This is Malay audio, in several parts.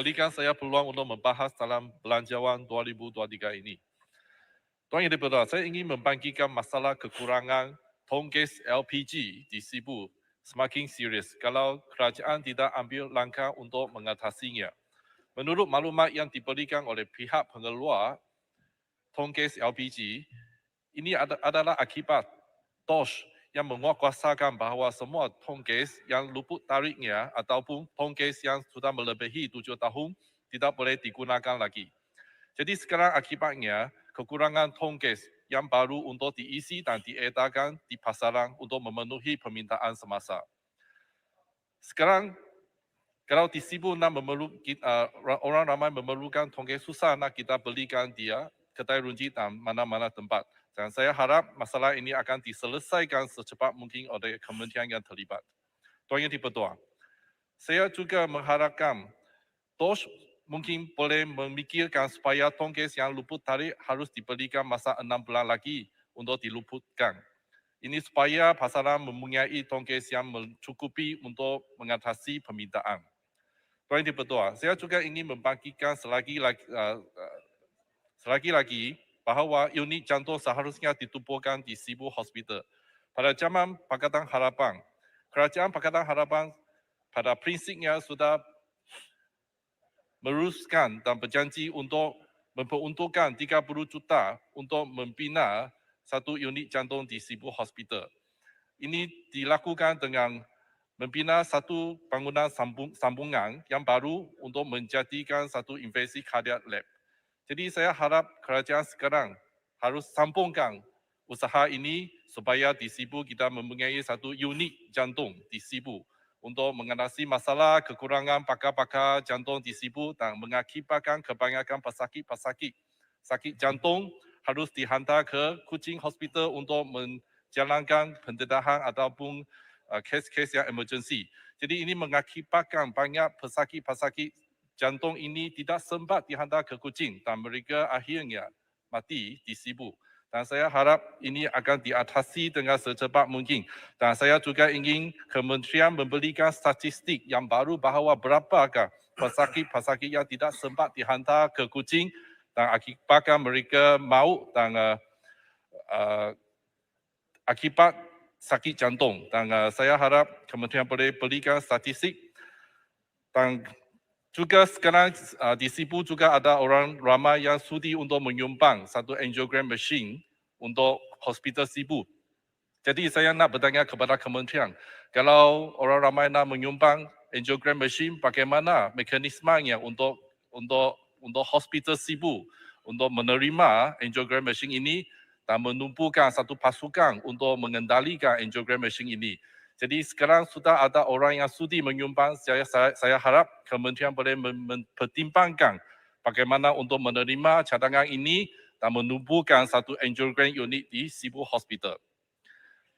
Berikan saya peluang untuk membahas dalam belanjawan 2023 ini. Tuan Yang Dipertua, saya ingin membangkitkan masalah kekurangan tongkes LPG di Sibu semakin serius kalau kerajaan tidak ambil langkah untuk mengatasinya. Menurut maklumat yang diberikan oleh pihak pengeluar tongkes LPG, ini adalah akibat TOSH yang menguatkuasakan bahawa semua tongkes yang luput tariknya ataupun tongkes yang sudah melebihi 7 tahun tidak boleh digunakan lagi. Jadi sekarang akibatnya kekurangan tongkes yang baru untuk diisi dan diedarkan di pasaran untuk memenuhi permintaan semasa. Sekarang kalau di Sibu orang ramai memerlukan tongkes susah nak kita belikan dia kedai runji dan mana-mana tempat. Dan saya harap masalah ini akan diselesaikan secepat mungkin oleh kementerian yang terlibat. Tuan Yang Dipertua, saya juga mengharapkan TOSH mungkin boleh memikirkan supaya tongkes yang luput tarik harus diberikan masa 6 bulan lagi untuk diluputkan. Ini supaya pasaran mempunyai tongkes yang mencukupi untuk mengatasi permintaan. Tuan Yang Dipertua, saya juga ingin membangkitkan selagi lagi bahawa unit jantung seharusnya ditubuhkan di Sibu Hospital. Pada zaman Pakatan Harapan, Kerajaan Pakatan Harapan pada prinsipnya sudah meruskan dan berjanji untuk memperuntukkan 30 juta untuk membina satu unit jantung di Sibu Hospital. Ini dilakukan dengan membina satu bangunan sambungan yang baru untuk menjadikan satu invasi kardiak lab. Jadi saya harap kerajaan sekarang harus sambungkan usaha ini supaya di Sibu kita mempunyai satu unit jantung di Sibu untuk mengatasi masalah kekurangan pakar-pakar jantung di Sibu dan mengakibatkan kebanyakan pesakit-pesakit sakit jantung harus dihantar ke Kuching Hospital untuk menjalankan pendedahan ataupun kes-kes yang emergency. Jadi ini mengakibatkan banyak pesakit-pesakit jantung ini tidak sempat dihantar ke Kuching dan mereka akhirnya mati di Sibu. Dan saya harap ini akan diatasi dengan secepat mungkin. Dan saya juga ingin kementerian memberikan statistik yang baru bahawa berapakah pesakit-pesakit yang tidak sempat dihantar ke Kuching dan akibatkan mereka maut dan akibat sakit jantung. Dan saya harap kementerian boleh berikan statistik. Dan juga sekarang di Sibu juga ada orang ramai yang sudi untuk menyumbang satu angiogram machine untuk hospital Sibu. Jadi saya nak bertanya kepada kementerian, kalau orang ramai nak menyumbang angiogram machine, bagaimana mekanismenya untuk hospital Sibu untuk menerima angiogram machine ini dan menumpukan satu pasukan untuk mengendalikan angiogram machine ini. Jadi sekarang sudah ada orang yang sudi menyumbang, saya harap kementerian boleh mempertimbangkan bagaimana untuk menerima cadangan ini dan menumpukan satu angiogram unit di Sibu Hospital.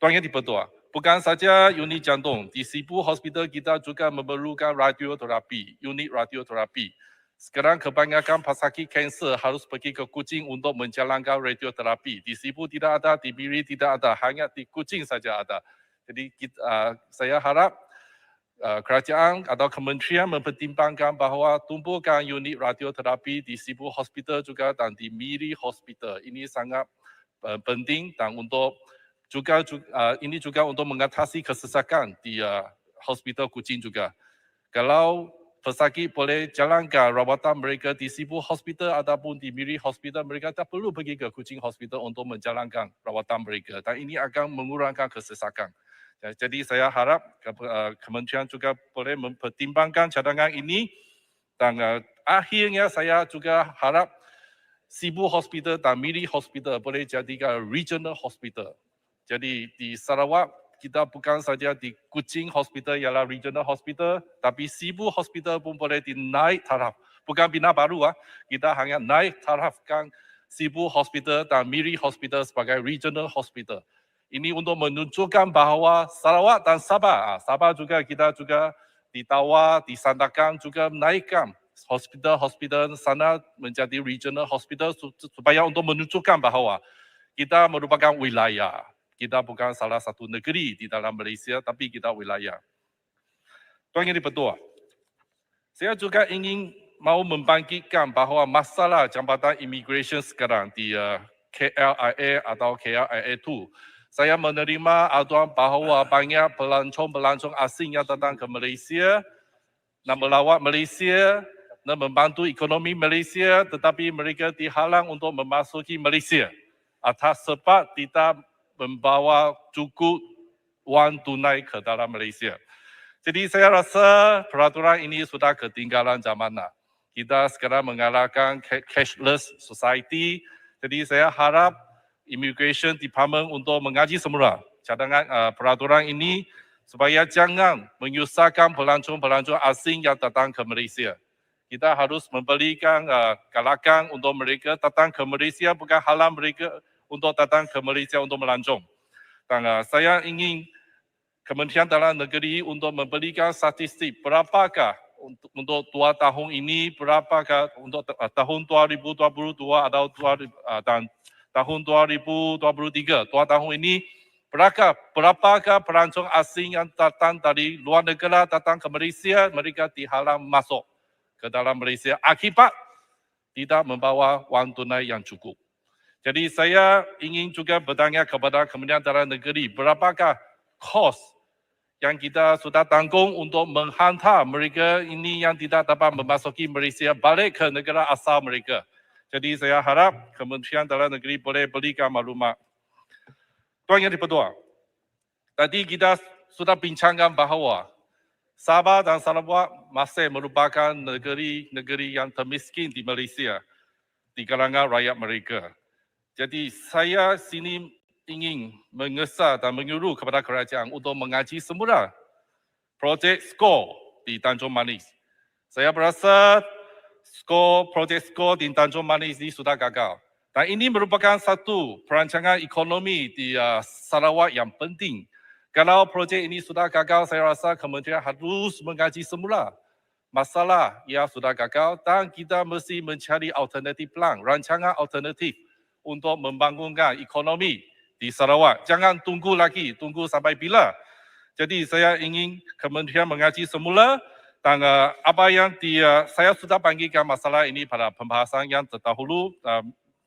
Tuan Yang Dipertua, bukan saja unit jantung, di Sibu Hospital kita juga memerlukan radioterapi, unit radioterapi. Sekarang kebanyakan pesakit kanser harus pergi ke Kuching untuk menjalankan radioterapi. Di Sibu tidak ada, di Miri tidak ada, hanya di Kuching saja ada. Jadi saya harap kerajaan atau kementerian mempertimbangkan bahawa tumbuhkan unit radioterapi di Sibu Hospital juga dan di Miri Hospital. Ini sangat penting dan ini juga untuk mengatasi kesesakan di hospital Kuching juga. Kalau pesakit boleh jalankan rawatan mereka di Sibu Hospital ataupun di Miri Hospital, mereka tak perlu pergi ke Kuching Hospital untuk menjalankan rawatan mereka. Dan ini akan mengurangkan kesesakan. Jadi saya harap kementerian juga boleh mempertimbangkan cadangan ini. Dan akhirnya saya juga harap Sibu Hospital dan Miri Hospital boleh jadikan regional hospital. Jadi di Sarawak kita bukan saja di Kuching Hospital ialah regional hospital, tapi Sibu Hospital pun boleh dinaik taraf. Bukan bina baru, kita hanya naik tarafkan Sibu Hospital dan Miri Hospital sebagai regional hospital. Ini untuk menunjukkan bahawa Sarawak dan Sabah, Sabah juga kita juga ditawar, disandarkan juga menaikkan hospital-hospital sana menjadi regional hospital supaya untuk menunjukkan bahawa kita merupakan wilayah. Kita bukan salah satu negeri di dalam Malaysia, tapi kita wilayah. Tuan Yang Dipertua, saya juga ingin mau membangkitkan bahawa masalah jambatan immigration sekarang di KLIA atau KLIA 2. Saya menerima aduan bahawa banyak pelancong asing yang datang ke Malaysia nak melawat Malaysia, nak membantu ekonomi Malaysia, tetapi mereka dihalang untuk memasuki Malaysia atas sebab tidak membawa cukup wang tunai ke dalam Malaysia. Jadi saya rasa peraturan ini sudah ketinggalan zamanan. Kita sekarang mengalahkan cashless society. Jadi saya harap Immigration Department untuk mengaji semula cadangan peraturan ini supaya jangan menyusahkan pelancong asing yang datang ke Malaysia. Kita harus memberikan galakan untuk mereka datang ke Malaysia, bukan halang mereka untuk datang ke Malaysia untuk melancong. Dan saya ingin Kementerian Dalam Negeri untuk memberikan statistik berapakah untuk 2 tahun ini, berapakah untuk tahun 2022 atau dan tahun 2023, 2 tahun ini, berapakah pelancong asing yang datang dari luar negara datang ke Malaysia, mereka dihalang masuk ke dalam Malaysia akibat tidak membawa wang tunai yang cukup. Jadi saya ingin juga bertanya kepada Kementerian Dalam Negeri, berapakah kos yang kita sudah tanggung untuk menghantar mereka ini yang tidak dapat memasuki Malaysia balik ke negara asal mereka. Jadi saya harap Kementerian Dalam Negeri boleh berikan maklumat. Tuan Yang di-Pertua, tadi kita sudah bincangkan bahawa Sabah dan Sarawak masih merupakan negeri yang termiskin di Malaysia di kalangan rakyat mereka. Jadi saya sini ingin mengesah dan menyuruh kepada kerajaan untuk mengaji semula projek SCORE di Tanjung Manis. Saya berasa projek SCORE di Tanjung Manis ini sudah gagal. Dan ini merupakan satu perancangan ekonomi di Sarawak yang penting. Kalau projek ini sudah gagal, saya rasa kementerian harus mengaji semula masalah yang sudah gagal dan kita mesti mencari alternatif plan, rancangan alternatif untuk membangunkan ekonomi di Sarawak. Jangan tunggu sampai bila. Jadi saya ingin kementerian mengaji semula dan apa yang saya sudah panggilkan masalah ini pada pembahasan yang terdahulu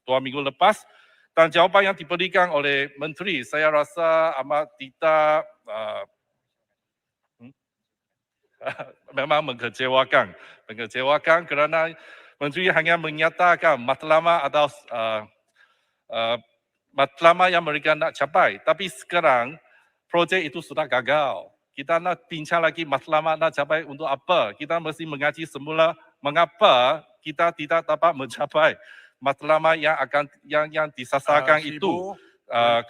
2 minggu lepas dan jawapan yang diberikan oleh menteri saya rasa amat tidak memang mengecewakan kerana menteri hanya menyatakan matlamat atau matlamat yang mereka nak capai. Tapi sekarang projek itu sudah gagal. Kita nak bincang lagi matlamat nak capai untuk apa. Kita mesti mengaji semula mengapa kita tidak dapat mencapai matlamat yang disasarkan itu.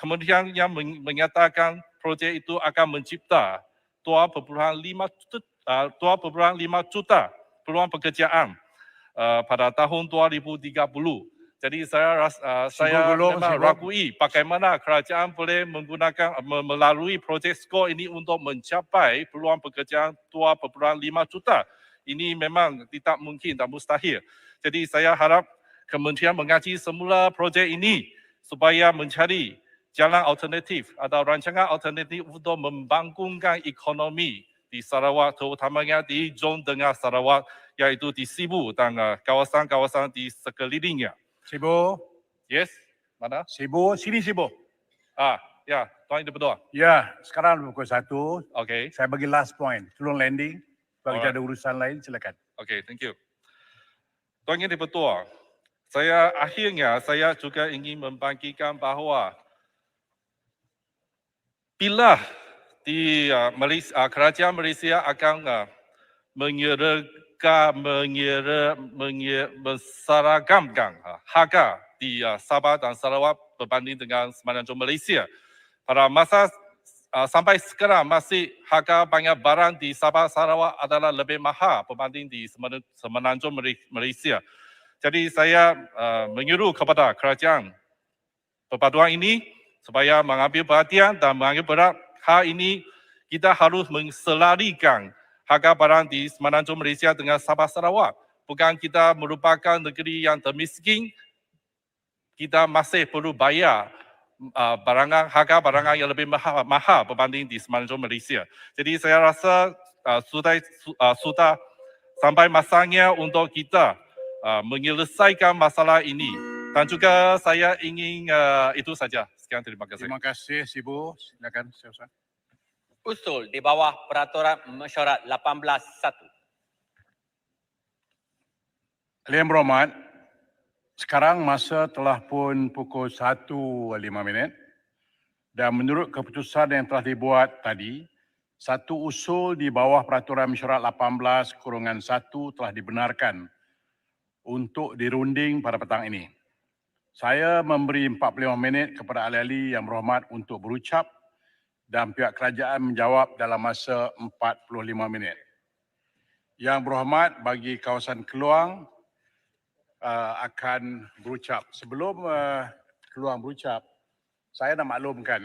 Kemudian yang menyatakan projek itu akan mencipta 2,5 juta peluang pekerjaan pada tahun 2030. Jadi saya memang rakui bagaimana kerajaan boleh menggunakan melalui projek SCORE ini untuk mencapai peluang pekerjaan 2,5 juta. Ini memang tidak mungkin dan mustahil. Jadi saya harap kementerian mengaji semula projek ini supaya mencari jalan alternatif atau rancangan alternatif untuk membangunkan ekonomi di Sarawak, terutamanya di zon tengah Sarawak, iaitu di Sibu dan kawasan-kawasan di sekelilingnya. Sibu. Yes, mana? Sibu, sini Sibu. Ya, Tuan Yang-di-Pertua. Ya, sekarang pukul 1. Okay. Saya bagi last point, sebelum landing. Bagi Alright. ada urusan lain, silakan. Okay, thank you. Tuan Yang-di-Pertua, akhirnya saya juga ingin membangkitkan bahawa bila di Malaysia, kerajaan Malaysia akan menseragamkan harga di Sabah dan Sarawak berbanding dengan Semenanjung Malaysia. Pada masa sampai sekarang masih harga banyak barang di Sabah Sarawak adalah lebih mahal berbanding di Semenanjung Malaysia. Jadi saya menyuruh kepada kerajaan perpaduan ini supaya mengambil perhatian dan mengambil berat hal ini. Kita harus menselarikan harga barang di Semenanjung Malaysia dengan Sabah Sarawak. Bukan kita merupakan negeri yang termiskin, kita masih perlu bayar harga barangan yang lebih mahal berbanding di Semenanjung Malaysia. Jadi saya rasa sudah sampai masanya untuk kita menyelesaikan masalah ini. Dan juga saya ingin itu saja. Sekian, terima kasih. Terima kasih, Sibu. Silakan, Syed Hussain. Usul di bawah Peraturan Mesyuarat 18.1. Yang berhormat, sekarang masa telah pun pukul 1.05 dan menurut keputusan yang telah dibuat tadi, satu usul di bawah Peraturan Mesyuarat 18/1 telah dibenarkan untuk dirunding pada petang ini. Saya memberi 45 minit kepada ahli-ahli yang berhormat untuk berucap dan pihak kerajaan menjawab dalam masa 45 minit. Yang berhormat bagi kawasan Keluang akan berucap. Sebelum Keluang berucap, saya nak maklumkan